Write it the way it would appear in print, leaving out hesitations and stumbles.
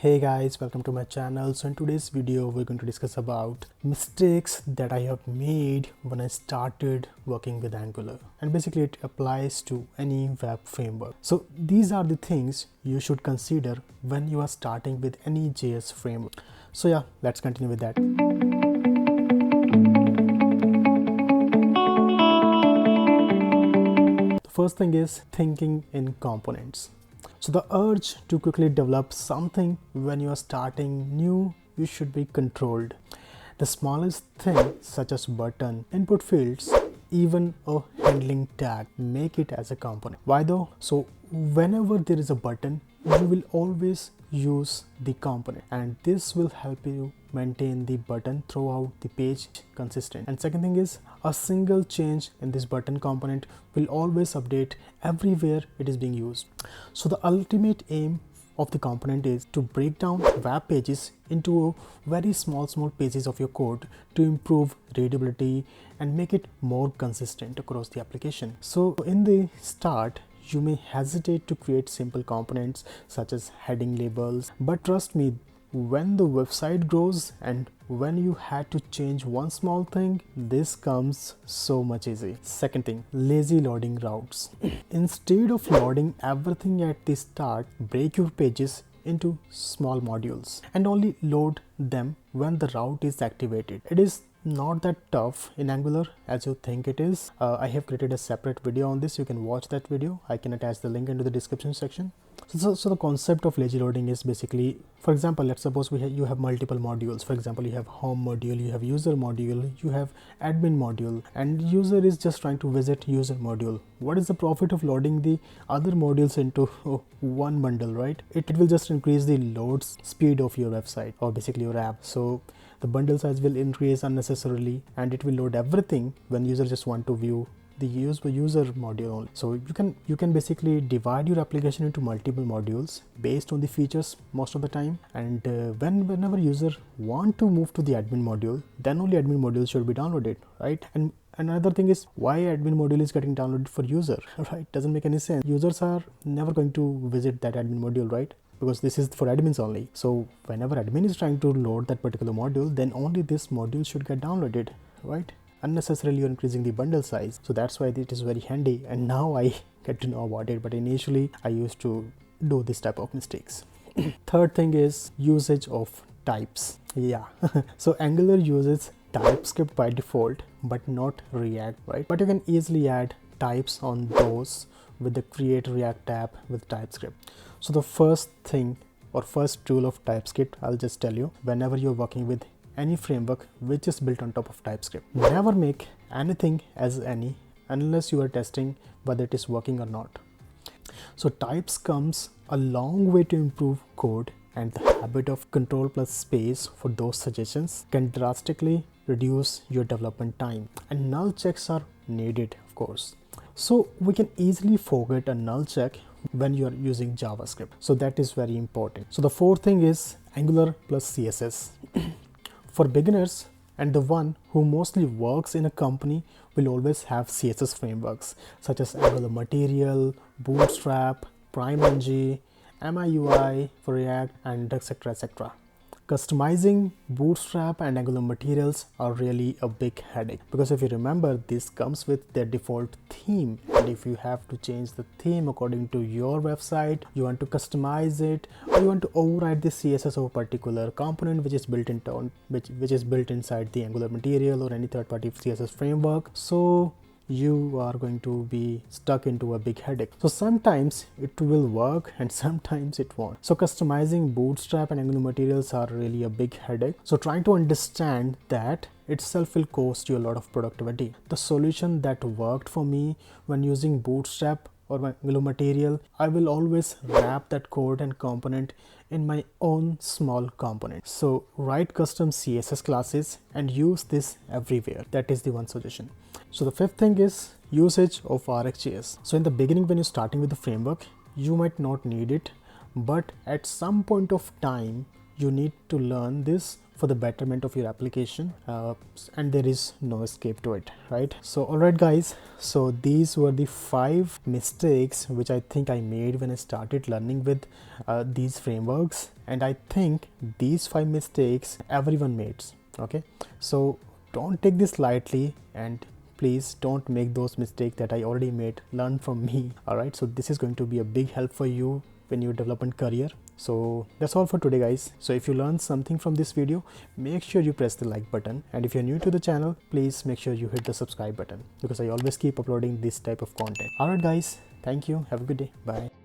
Hey guys, welcome to my channel. So in today's video we're going to discuss about mistakes that I have made when I started working with Angular, and basically it applies to any web framework. So these are the things you should consider when you are starting with any JS framework. So yeah, let's continue with that. The first thing is thinking in components. So the urge to quickly develop something when you are starting new, you should be controlled. The smallest thing, such as button, input fields, even a handling tag, make it as a component. Why though? So whenever there is a button, you will always use the component, and this will help you maintain the button throughout the page consistent. And second thing is, a single change in this button component will always update everywhere it is being used. So the ultimate aim of the component is to break down web pages into very small pages of your code to improve readability and make it more consistent across the application. So in the start, you may hesitate to create simple components such as heading labels, but trust me, when the website grows and when you had to change one small thing, this comes so much easy. Second thing, lazy loading routes. Instead of loading everything at the start, break your pages into small modules and only load them when the route is activated. It is not that tough in Angular as you think it is. I have created a separate video on this. You can watch that video. I can attach the link into the description section. So the concept of lazy loading is basically, for example, let's suppose you have multiple modules. For example, you have home module, you have user module, you have admin module, and user is just trying to visit user module. What is the profit of loading the other modules into one bundle, right? It will just increase the load speed of your website or basically your app. So the bundle size will increase unnecessarily and it will load everything when user just want to view the user module only. So you can basically divide your application into multiple modules based on the features most of the time, and whenever user want to move to the admin module, then only admin module should be downloaded, right? And another thing is, why admin module is getting downloaded for user, right? Doesn't make any sense. Users are never going to visit that admin module, right? Because this is for admins only. So whenever admin is trying to load that particular module, then only this module should get downloaded, right? Unnecessarily you're increasing the bundle size. So that's why it is very handy, and now I get to know about it, but initially I used to do this type of mistakes. Third thing is usage of types. Yeah. So Angular uses TypeScript by default but not React, right? But you can easily add types on those with the create React tab with TypeScript. So the first thing or first rule of TypeScript, I'll just tell you, whenever you're working with any framework which is built on top of TypeScript, never make anything as any unless you are testing whether it is working or not. So types comes a long way to improve code, and the habit of control plus space for those suggestions can drastically reduce your development time, and null checks are needed, of course. So we can easily forget a null check when you are using JavaScript. So that is very important. So the fourth thing is Angular plus CSS. For beginners and the one who mostly works in a company will always have CSS frameworks such as Angular Material, Bootstrap, PrimeNG, MIUI for React, and etc. etc. Customizing Bootstrap and Angular materials are really a big headache, because if you remember, this comes with their default theme, and if you have to change the theme according to your website, you want to customize it, or you want to override the CSS of a particular component which is built inside the Angular material or any third-party CSS framework, so you are going to be stuck into a big headache. So sometimes it will work and sometimes it won't. So customizing Bootstrap and Angular materials are really a big headache. So trying to understand that itself will cost you a lot of productivity. The solution that worked for me when using Bootstrap or Angular material, I will always wrap that code and component in my own small component. So write custom CSS classes and use this everywhere. That is the one suggestion. So the fifth thing is usage of RxJS. So in the beginning, when you're starting with the framework, you might not need it, but at some point of time, you need to learn this for the betterment of your application, and there is no escape to it, right? So alright guys, so these were the 5 mistakes which I think I made when I started learning with these frameworks, and I think these 5 mistakes everyone makes. Okay, so don't take this lightly, and please don't make those mistakes that I already made. Learn from me. All right, so this is going to be a big help for you when your development career. So that's all for today, guys. So if you learned something from this video, make sure you press the like button, and if you're new to the channel, please make sure you hit the subscribe button, because I always keep uploading this type of content. All right, guys, thank you. Have a good day. Bye.